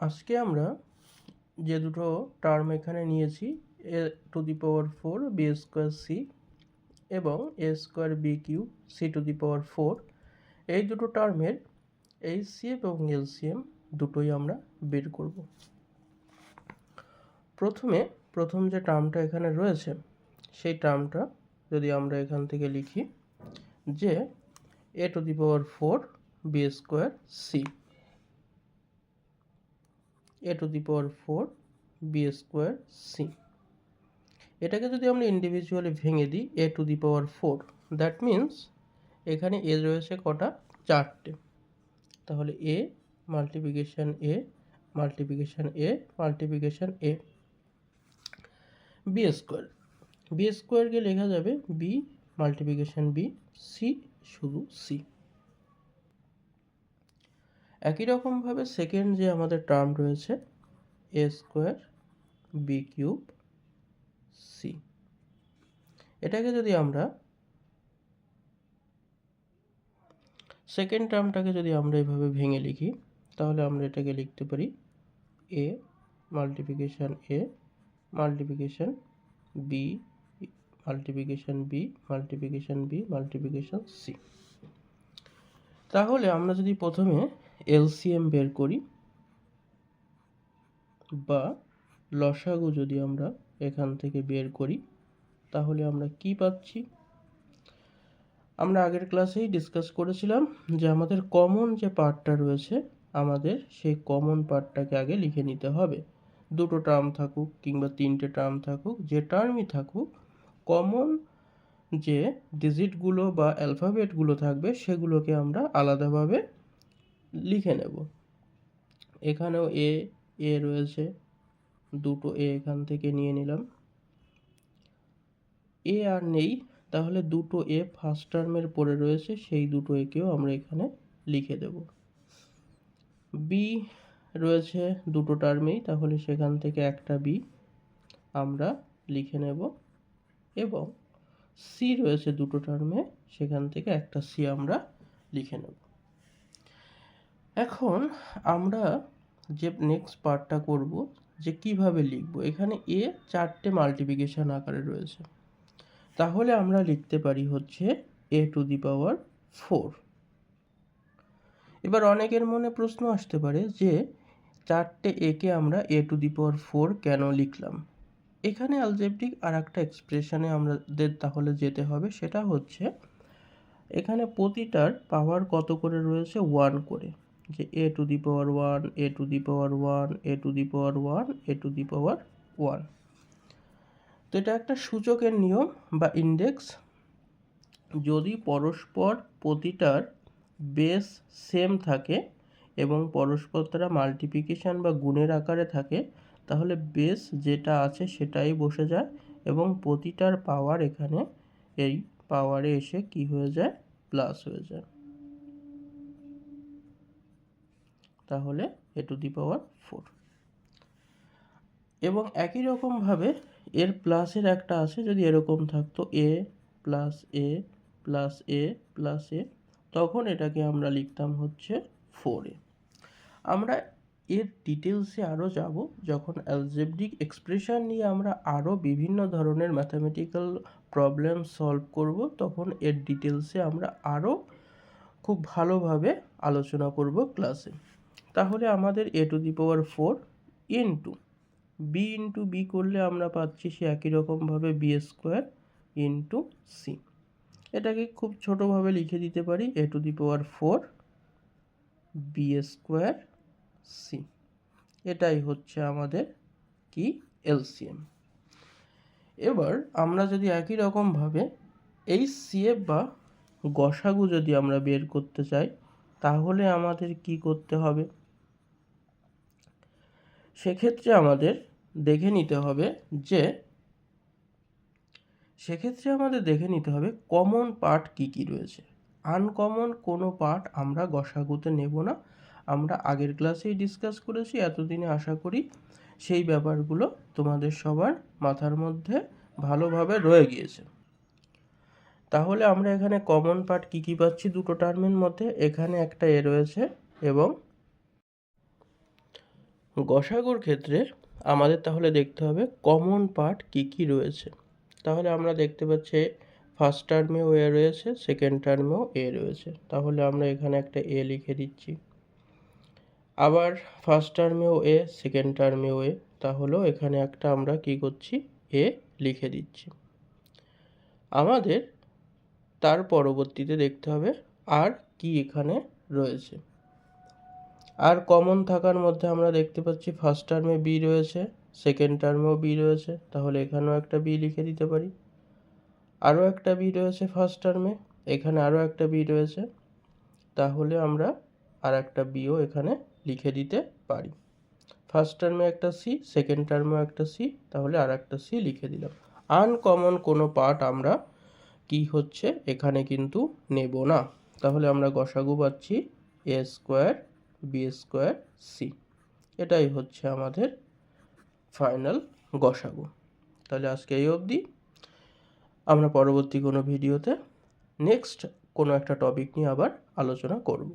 আজকে আমরা যে দুটো টার্ম এখানে নিয়েছি a⁴ b² c এবং a²b³ c⁴ এই দুটো টার্মের HCF এবং LCM দুটোই আমরা বের করব। প্রথম যে টার্মটা এখানে রয়েছে সেই টার্মটা যদি আমরা এখান থেকে লিখি যে a⁴ b²c a⁴ b²c এটাকে যদি আমরা ইন্ডিভিজুয়ালি ভেঙে দিই a⁴ দ্যাট মিন্স এখানে এ রয়েছে কটা? 4টে। তাহলে a multiplication a multiplication a multiplication a b² কে লেখা যাবে b মাল্টিপ্লিকেশন b c শুধু c। একই রকমভাবে সেকেন্ড যে আমাদের টার্ম রয়েছে a²b³ c এটাকে যদি আমরা সেকেন্ড টার্মটাকে যদি আমরা এভাবে ভেঙে লিখি তাহলে আমরা এটাকে লিখতে পারি a multiplication a multiplication b multiplication b multiplication b multiplication c। তাহলে আমরা যদি প্রথমে এলসিএম বের করি বা লসাগু যদি আমরা এখান থেকে বের করি তাহলে আমরা কি পাচ্ছি? আমরা আগের ক্লাসেই ডিসকাস করেছিলাম যে আমাদের কমন যে পার্টটা রয়েছে আমাদের সেই কমন পার্টটাকে আগে লিখে নিতে হবে। দুটো টার্ম থাকুক কিংবা তিনটে টার্ম থাকুক, যে টার্মই থাকুক, কমন যে ডিজিটগুলো বা অ্যালফাবেটগুলো থাকবে সেগুলোকে আমরা আলাদাভাবে লিখে নেব। এখানেও এ রয়েছে, দুটো এ এখান থেকে নিয়ে নিলাম। এ আর নেই, তাহলে দুটো এ ফার্স্ট টার্মের পরে রয়েছে, সেই দুটো একেও আমরা এখানে লিখে দেব। বি রয়েছে দুটো টার্মেই, তাহলে সেখান থেকে একটা বি আমরা লিখে নেব এবং সি রয়েছে দুটো টার্মে, সেখান থেকে একটা সি আমরা লিখে নেব। এখন আমরা যে নেক্সট পার্টটা করব যে কিভাবে লিখব। এখানে এ 4টে মাল্টিপ্লিকেশন আকারে রয়েছে, তাহলে আমরা লিখতে পারি হচ্ছে a⁴। এবার অনেকের মনে প্রশ্ন আসতে পারে যে 4টে একে আমরা a⁴ কেন লিখলাম। এখানে অ্যালজেব্রিক আর একটা এক্সপ্রেশনে আমাদের তাহলে যেতে হবে, সেটা হচ্ছে এখানে প্রতিটার পাওয়ার কত করে রয়েছে? 1 করে, যে a⁴1 a⁴1 a⁴1 a⁴1। তো এটা একটা সূচকের নিয়ম বা ইন্ডেক্স। যদি পরস্পর প্রতিটার বেস সেম থাকে এবং পরস্পর তারা মাল্টিপ্লিকেশন বা গুণের আকারে থাকে, তাহলে বেস যেটা আছে সেটাই বসে যায় এবং প্রতিটার পাওয়ার এখানে এই পাওয়ারে এসে কি হয়ে যায়? প্লাস হয়ে যায়। তাহলে a⁴। এবং একই রকমভাবে এর প্লাসের একটা আছে, যদি এরকম থাকতো a plus a plus a plus a, তখন এটাকে আমরা লিখতাম হচ্ছে 4a। আমরা এর ডিটেলসে আরও যাব যখন অ্যালজেব্রিক এক্সপ্রেশন নিয়ে আমরা আরও বিভিন্ন ধরনের ম্যাথামেটিক্যাল প্রবলেম সলভ করব, তখন এর ডিটেলসে আমরা আরও খুব ভালোভাবে আলোচনা করব ক্লাসে। তাহলে আমাদের a⁴ into B into B করলে আমরা পাচ্ছি সে একই রকমভাবে b² ইন্টু সি। এটাকে খুব ছোটোভাবে লিখে দিতে পারি a⁴ b² c। এটাই হচ্ছে আমাদের কি? এলসিএম। এবার আমরা যদি একই রকমভাবে এই সিএফ বা গসাগু যদি আমরা বের করতে চাই, তাহলে আমাদের কি করতে হবে? সেক্ষেত্রে আমাদের দেখে নিতে হবে কমন পার্ট কি কি রয়েছে। আনকমন কোনো পার্ট আমরা গসাগুতে নেব না। আমরা আগের ক্লাসেই ডিসকাস করেছি, এতদিনে আশা করি সেই ব্যাপারগুলো তোমাদের সবার মাথার মধ্যে ভালোভাবে রয়ে গিয়েছে। তাহলে আমরা এখানে কমন পার্ট কি কি পাচ্ছি দুটো টার্মের মধ্যে? এখানে একটা এ রয়েছে এবং গসাগুর ক্ষেত্রে আমাদের তাহলে দেখতে হবে কমন পার্ট কী কী রয়েছে। তাহলে আমরা দেখতে পাচ্ছি ফার্স্ট টার্মেও এ রয়েছে, সেকেন্ড টার্মেও এ রয়েছে, তাহলে আমরা এখানে একটা এ লিখে দিচ্ছি। আবার ফার্স্ট টার্মেও এ, সেকেন্ড টার্মেও এ, তাহলেও এখানে একটা আমরা কি করছি, এ লিখে দিচ্ছি। আমাদের তার পরবর্তীতে দেখতে হবে আর কি এখানে রয়েছে। আর কমন থাকার মধ্যে আমরা দেখতে পাচ্ছি ফার্স্ট টার্মে বি রয়েছে, সেকেন্ড টার্মেও বি রয়েছে, তাহলে এখানেও একটা বি লিখে দিতে পারি। আরও একটা বি রয়েছে ফার্স্ট টার্মে, এখানে আরও একটা বি রয়েছে, তাহলে আমরা আর একটা বিও এখানে লিখে দিতে পারি। ফার্স্ট টার্মে একটা সি, সেকেন্ড টার্মেও একটা সি, তাহলে আর একটা সি লিখে দিলাম। আনকমন কোনো পার্ট আমরা কি হচ্ছে এখানে কিন্তু নেব না, তাহলে আমরা গসাগু পাচ্ছি এ স্কোয়ার বি স্কোয়ার সি। এটাই হচ্ছে আমাদের ফাইনাল গসাগু। তাহলে আজকে এই অবধি। আমরা পরবর্তী কোনো ভিডিওতে নেক্সট কোনো একটা টপিক নিয়ে আবার আলোচনা করব।